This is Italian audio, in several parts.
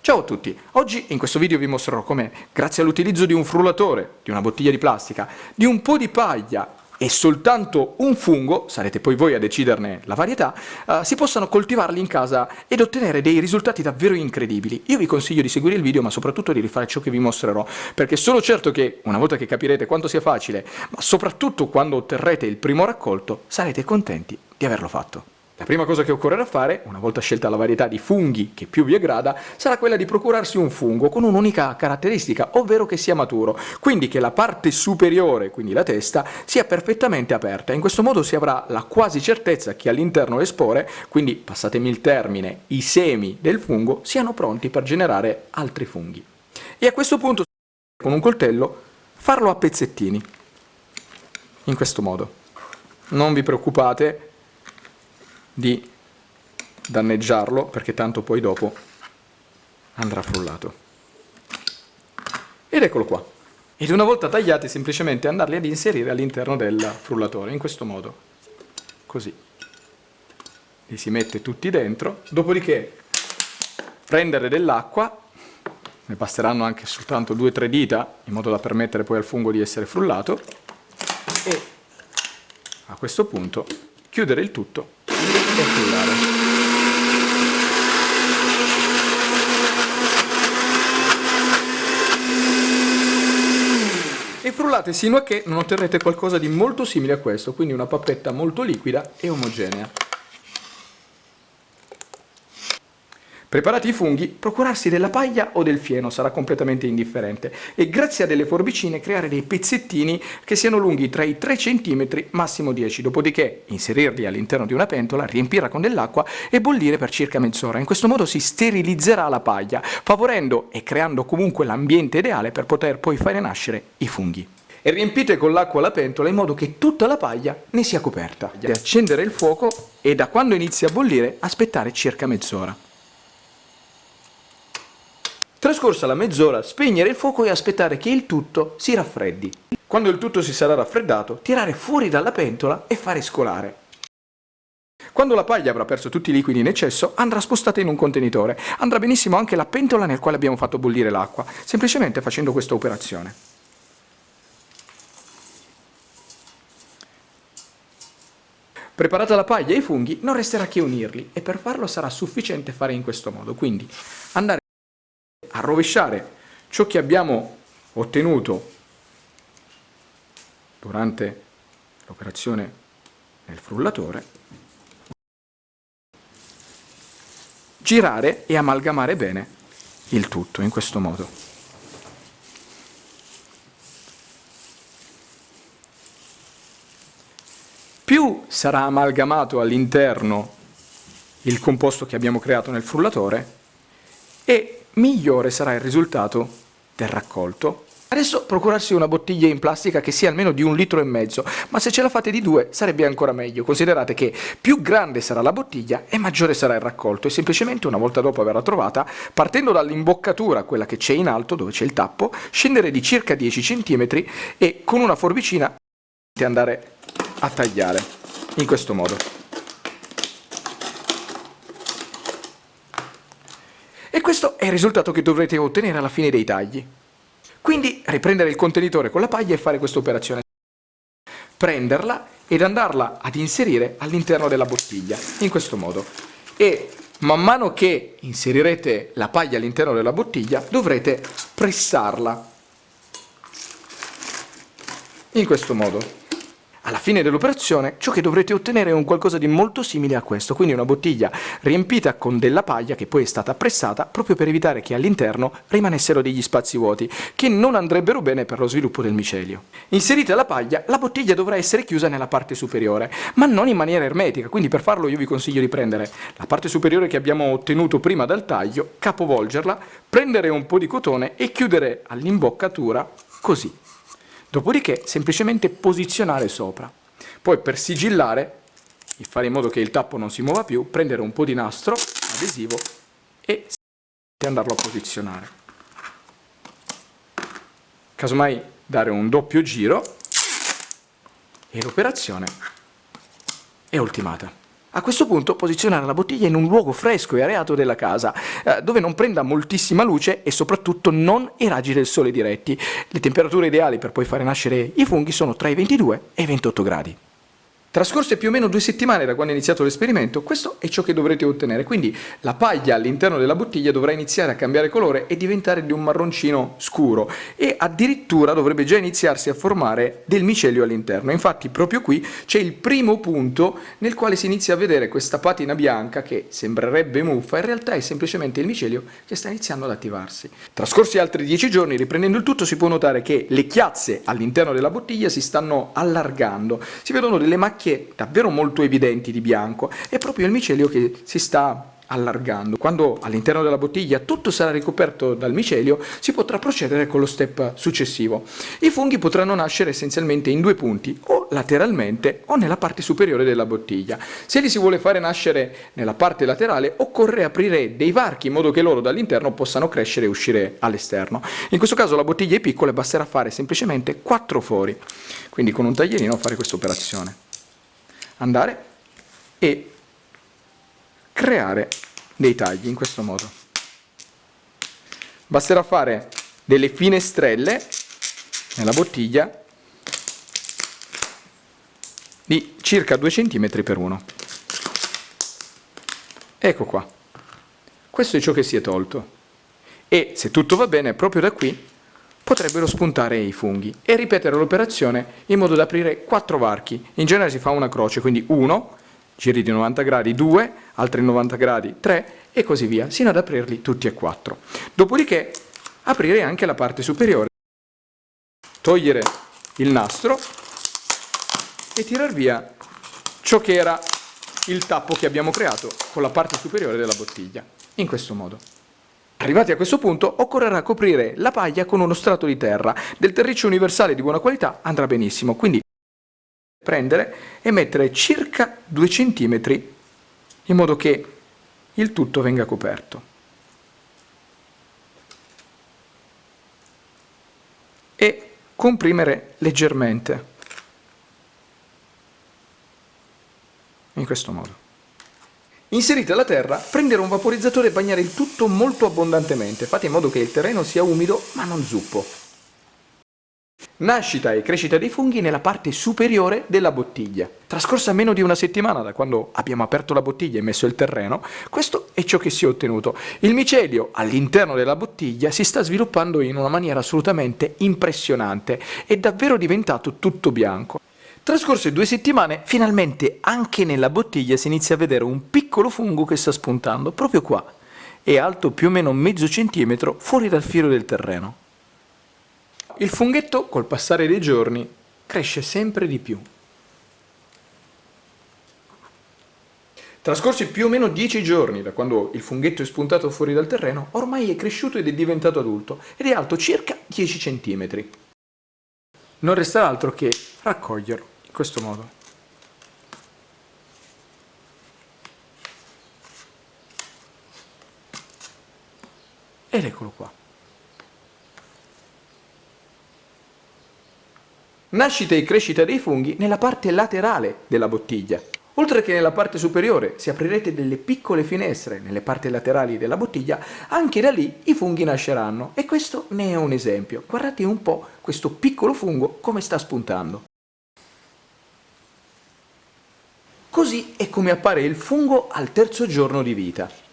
Ciao a tutti, oggi in questo video vi mostrerò come, grazie all'utilizzo di un frullatore, di una bottiglia di plastica, di un po' di paglia e soltanto un fungo, sarete poi voi a deciderne la varietà, si possano coltivarli in casa ed ottenere dei risultati davvero incredibili. Io vi consiglio di seguire il video, ma soprattutto di rifare ciò che vi mostrerò, perché sono certo che, una volta che capirete quanto sia facile, ma soprattutto quando otterrete il primo raccolto, sarete contenti di averlo fatto. La prima cosa che occorrerà fare, una volta scelta la varietà di funghi che più vi aggrada, sarà quella di procurarsi un fungo con un'unica caratteristica, ovvero che sia maturo, quindi che la parte superiore, quindi la testa, sia perfettamente aperta. In questo modo si avrà la quasi certezza che all'interno le spore, quindi passatemi il termine, i semi del fungo, siano pronti per generare altri funghi. E a questo punto, con un coltello, farlo a pezzettini, in questo modo. Non vi preoccupate di danneggiarlo, perché tanto poi dopo andrà frullato. Ed eccolo qua. Ed una volta tagliati, semplicemente andarli ad inserire all'interno del frullatore, in questo modo. Così. Li si mette tutti dentro, dopodiché prendere dell'acqua, ne basteranno anche soltanto 2-3 dita, in modo da permettere poi al fungo di essere frullato, e a questo punto chiudere il tutto e frullare. E frullate sino a che non otterrete qualcosa di molto simile a questo, quindi una pappetta molto liquida e omogenea. Preparati i funghi, procurarsi della paglia o del fieno sarà completamente indifferente e grazie a delle forbicine creare dei pezzettini che siano lunghi tra i 3 cm massimo 10, dopodiché inserirli all'interno di una pentola, riempirla con dell'acqua e bollire per circa mezz'ora. In questo modo si sterilizzerà la paglia, favorendo e creando comunque l'ambiente ideale per poter poi fare nascere i funghi. E riempite con l'acqua la pentola in modo che tutta la paglia ne sia coperta. Accendere il fuoco e da quando inizia a bollire aspettare circa mezz'ora. Trascorsa la mezz'ora, spegnere il fuoco e aspettare che il tutto si raffreddi. Quando il tutto si sarà raffreddato, tirare fuori dalla pentola e fare scolare. Quando la paglia avrà perso tutti i liquidi in eccesso, andrà spostata in un contenitore. Andrà benissimo anche la pentola nel quale abbiamo fatto bollire l'acqua, semplicemente facendo questa operazione. Preparata la paglia e i funghi, non resterà che unirli e per farlo sarà sufficiente fare in questo modo, quindi andare a rovesciare ciò che abbiamo ottenuto durante l'operazione nel frullatore, girare e amalgamare bene il tutto in questo modo. Più sarà amalgamato all'interno il composto che abbiamo creato nel frullatore e migliore sarà il risultato del raccolto. Adesso procurarsi una bottiglia in plastica che sia almeno di 1,5 litri, ma se ce la fate di 2 sarebbe ancora meglio. Considerate che più grande sarà la bottiglia e maggiore sarà il raccolto e semplicemente una volta dopo averla trovata, partendo dall'imboccatura, quella che c'è in alto dove c'è il tappo, scendere di circa 10 cm e con una forbicina andare a tagliare in questo modo. E questo è il risultato che dovrete ottenere alla fine dei tagli. Quindi riprendere il contenitore con la paglia e fare questa operazione. Prenderla ed andarla ad inserire all'interno della bottiglia, in questo modo. E man mano che inserirete la paglia all'interno della bottiglia dovrete pressarla. In questo modo. Alla fine dell'operazione ciò che dovrete ottenere è un qualcosa di molto simile a questo, quindi una bottiglia riempita con della paglia che poi è stata pressata proprio per evitare che all'interno rimanessero degli spazi vuoti che non andrebbero bene per lo sviluppo del micelio. Inserita la paglia, la bottiglia dovrà essere chiusa nella parte superiore, ma non in maniera ermetica, quindi per farlo io vi consiglio di prendere la parte superiore che abbiamo ottenuto prima dal taglio, capovolgerla, prendere un po' di cotone e chiudere all'imboccatura così. Dopodiché semplicemente posizionare sopra. Poi per sigillare, e fare in modo che il tappo non si muova più, prendere un po' di nastro adesivo e andarlo a posizionare. Casomai dare un doppio giro e l'operazione è ultimata. A questo punto posizionare la bottiglia in un luogo fresco e areato della casa, dove non prenda moltissima luce e soprattutto non i raggi del sole diretti. Le temperature ideali per poi fare nascere i funghi sono tra i 22 e i 28 gradi. Trascorse più o meno 2 settimane da quando è iniziato l'esperimento, questo è ciò che dovrete ottenere, quindi la paglia all'interno della bottiglia dovrà iniziare a cambiare colore e diventare di un marroncino scuro e addirittura dovrebbe già iniziarsi a formare del micelio all'interno. Infatti proprio qui c'è il primo punto nel quale si inizia a vedere questa patina bianca che sembrerebbe muffa, in realtà è semplicemente il micelio che sta iniziando ad attivarsi. Trascorsi altri 10 giorni, riprendendo il tutto, si può notare che le chiazze all'interno della bottiglia si stanno allargando, si vedono delle macchie davvero molto evidenti di bianco, è proprio il micelio che si sta allargando. Quando all'interno della bottiglia tutto sarà ricoperto dal micelio, si potrà procedere con lo step successivo. I funghi potranno nascere essenzialmente in 2 punti, o lateralmente o nella parte superiore della bottiglia. Se li si vuole fare nascere nella parte laterale, occorre aprire dei varchi in modo che loro dall'interno possano crescere e uscire all'esterno. In questo caso la bottiglia è piccola e basterà fare semplicemente 4 fori. Quindi con un taglierino fare questa operazione. Andare e creare dei tagli in questo modo. Basterà fare delle finestrelle nella bottiglia di circa 2 cm per 1. Ecco qua. Questo è ciò che si è tolto. E se tutto va bene, proprio da qui potrebbero spuntare i funghi e ripetere l'operazione in modo da aprire 4 varchi. In genere si fa una croce, quindi 1, giri di 90 gradi, 2, altri 90 gradi, 3 e così via, sino ad aprirli tutti e 4. Dopodiché aprire anche la parte superiore, togliere il nastro e tirar via ciò che era il tappo che abbiamo creato con la parte superiore della bottiglia, in questo modo. Arrivati a questo punto occorrerà coprire la paglia con uno strato di terra, del terriccio universale di buona qualità andrà benissimo, quindi prendere e mettere circa 2 cm in modo che il tutto venga coperto. E comprimere leggermente, in questo modo. Inserita la terra, prendere un vaporizzatore e bagnare il tutto molto abbondantemente, fate in modo che il terreno sia umido ma non zuppo. Nascita e crescita dei funghi nella parte superiore della bottiglia. Trascorsa meno di una settimana da quando abbiamo aperto la bottiglia e messo il terreno, questo è ciò che si è ottenuto. Il micelio all'interno della bottiglia si sta sviluppando in una maniera assolutamente impressionante, è davvero diventato tutto bianco. Trascorse 2 settimane, finalmente anche nella bottiglia si inizia a vedere un piccolo fungo che sta spuntando, proprio qua. È alto più o meno mezzo centimetro fuori dal filo del terreno. Il funghetto, col passare dei giorni, cresce sempre di più. Trascorsi più o meno 10 giorni da quando il funghetto è spuntato fuori dal terreno, ormai è cresciuto ed è diventato adulto ed è alto circa 10 centimetri. Non resterà altro che raccoglierlo in questo modo. Ed eccolo qua. Nascita e crescita dei funghi nella parte laterale della bottiglia. Oltre che nella parte superiore, se aprirete delle piccole finestre nelle parti laterali della bottiglia, anche da lì i funghi nasceranno. E questo ne è un esempio. Guardate un po' questo piccolo fungo come sta spuntando. Così è come appare il fungo al 3° giorno di vita.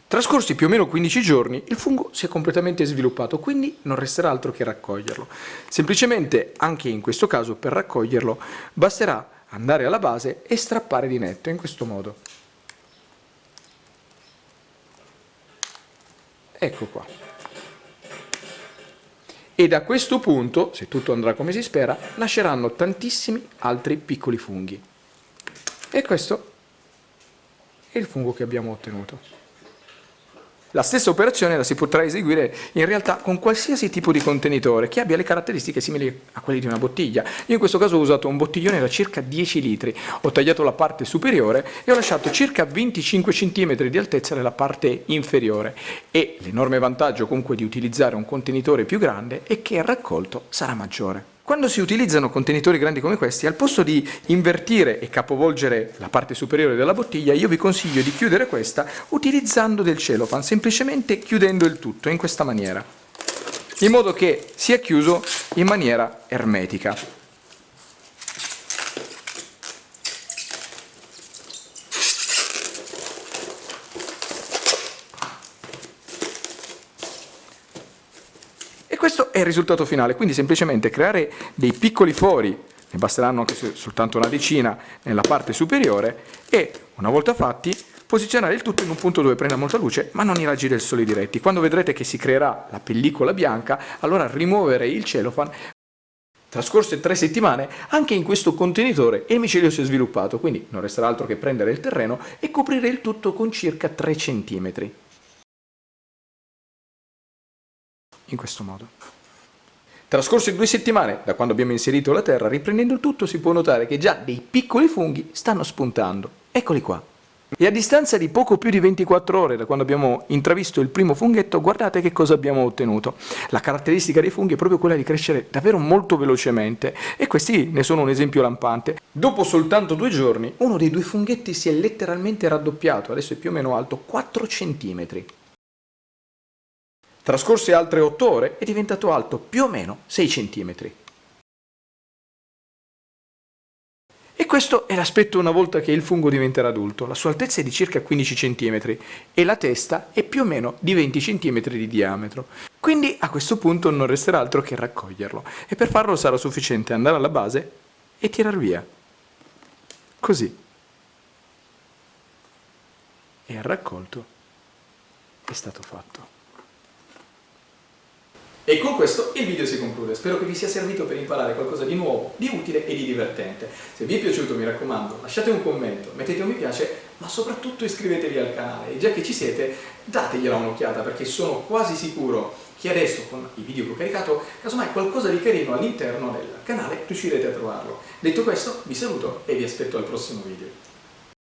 Trascorsi più o meno 15 giorni, il fungo si è completamente sviluppato, quindi non resterà altro che raccoglierlo. Semplicemente, anche in questo caso, per raccoglierlo, basterà andare alla base e strappare di netto, in questo modo. Ecco qua. E da questo punto, se tutto andrà come si spera, nasceranno tantissimi altri piccoli funghi. E questo è il fungo che abbiamo ottenuto. La stessa operazione la si potrà eseguire in realtà con qualsiasi tipo di contenitore che abbia le caratteristiche simili a quelle di una bottiglia. Io in questo caso ho usato un bottiglione da circa 10 litri, ho tagliato la parte superiore e ho lasciato circa 25 cm di altezza nella parte inferiore, e l'enorme vantaggio comunque di utilizzare un contenitore più grande è che il raccolto sarà maggiore. Quando si utilizzano contenitori grandi come questi, al posto di invertire e capovolgere la parte superiore della bottiglia, io vi consiglio di chiudere questa utilizzando del cellophane, semplicemente chiudendo il tutto in questa maniera, in modo che sia chiuso in maniera ermetica. E questo è il risultato finale, quindi semplicemente creare dei piccoli fori, ne basteranno anche soltanto una decina nella parte superiore, e una volta fatti posizionare il tutto in un punto dove prenda molta luce ma non i raggi del sole diretti. Quando vedrete che si creerà la pellicola bianca, allora rimuovere il cellophane. Trascorse 3 settimane, anche in questo contenitore il micelio si è sviluppato, quindi non resterà altro che prendere il terreno e coprire il tutto con circa 3 cm. In questo modo. Trascorse 2 settimane da quando abbiamo inserito la terra, riprendendo il tutto si può notare che già dei piccoli funghi stanno spuntando. Eccoli qua. E a distanza di poco più di 24 ore da quando abbiamo intravisto il primo funghetto, guardate che cosa abbiamo ottenuto. La caratteristica dei funghi è proprio quella di crescere davvero molto velocemente, e questi ne sono un esempio lampante. Dopo soltanto 2 giorni, uno dei 2 funghetti si è letteralmente raddoppiato, adesso è più o meno alto 4 cm. Trascorse altre 8 ore è diventato alto più o meno 6 cm. E questo è l'aspetto una volta che il fungo diventerà adulto. La sua altezza è di circa 15 cm e la testa è più o meno di 20 cm di diametro. Quindi a questo punto non resterà altro che raccoglierlo, e per farlo sarà sufficiente andare alla base e tirar via. Così. E il raccolto è stato fatto. E con questo il video si conclude, spero che vi sia servito per imparare qualcosa di nuovo, di utile e di divertente. Se vi è piaciuto, mi raccomando, lasciate un commento, mettete un mi piace, ma soprattutto iscrivetevi al canale, e già che ci siete dategliela un'occhiata, perché sono quasi sicuro che adesso con i video che ho caricato, casomai qualcosa di carino all'interno del canale riuscirete a trovarlo. Detto questo, vi saluto e vi aspetto al prossimo video.